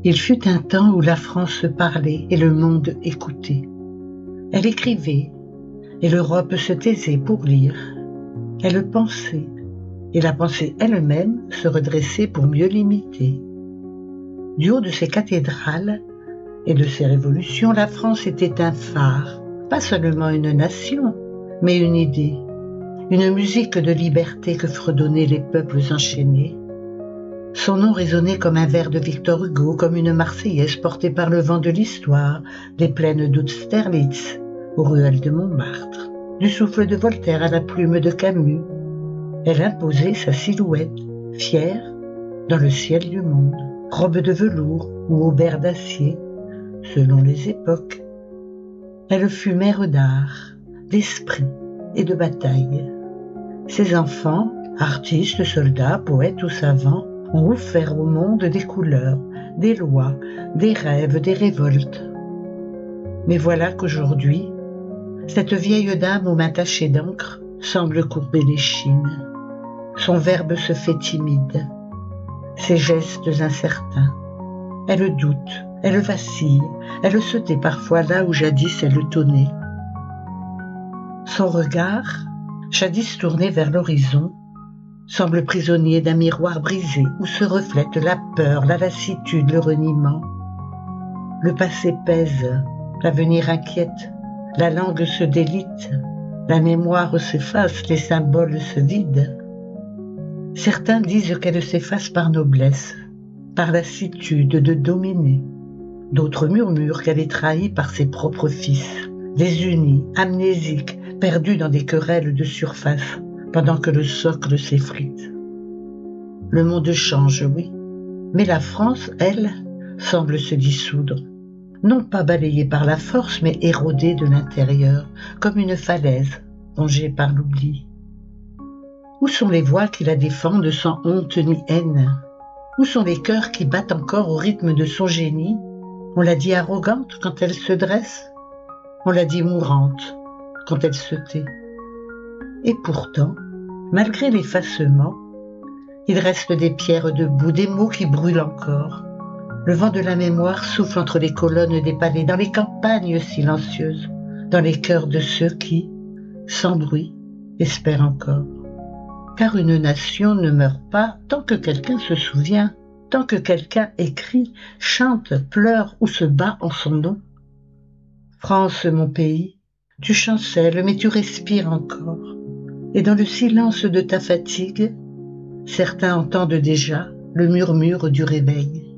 Il fut un temps où la France parlait et le monde écoutait. Elle écrivait et l'Europe se taisait pour lire. Elle pensait et la pensée elle-même se redressait pour mieux l'imiter. Du haut de ses cathédrales et de ses révolutions, la France était un phare, pas seulement une nation, mais une idée, une musique de liberté que fredonnaient les peuples enchaînés. Son nom résonnait comme un vers de Victor Hugo, comme une Marseillaise portée par le vent de l'histoire, des plaines d'Austerlitz aux ruelles de Montmartre, du souffle de Voltaire à la plume de Camus. Elle imposait sa silhouette, fière, dans le ciel du monde, robe de velours ou aubert d'acier, selon les époques. Elle fut mère d'art, d'esprit et de bataille. Ses enfants, artistes, soldats, poètes ou savants, ont offert au monde des couleurs, des lois, des rêves, des révoltes. Mais voilà qu'aujourd'hui, cette vieille dame aux mains tachées d'encre semble courber l'échine. Son verbe se fait timide, ses gestes incertains. Elle doute, elle vacille, elle se tait parfois là où jadis elle tonnait. Son regard, jadis tourné vers l'horizon, semble prisonnier d'un miroir brisé où se reflètent la peur, la lassitude, le reniement. Le passé pèse, l'avenir inquiète, la langue se délite, la mémoire s'efface, les symboles se vident. Certains disent qu'elle s'efface par noblesse, par lassitude de dominer. D'autres murmurent qu'elle est trahie par ses propres fils, désunis, amnésiques, perdus dans des querelles de surface, pendant que le socle s'effrite. Le monde change, oui, mais la France, elle, semble se dissoudre, non pas balayée par la force, mais érodée de l'intérieur, comme une falaise rongée par l'oubli. Où sont les voix qui la défendent sans honte ni haine? Où sont les cœurs qui battent encore au rythme de son génie? On l'a dit arrogante quand elle se dresse, on l'a dit mourante quand elle se tait. Et pourtant, malgré l'effacement, il reste des pierres debout, des mots qui brûlent encore. Le vent de la mémoire souffle entre les colonnes des palais, dans les campagnes silencieuses, dans les cœurs de ceux qui, sans bruit, espèrent encore. Car une nation ne meurt pas tant que quelqu'un se souvient, tant que quelqu'un écrit, chante, pleure ou se bat en son nom. France, mon pays, tu chancelles, mais tu respires encore. Et dans le silence de ta fatigue, certains entendent déjà le murmure du réveil.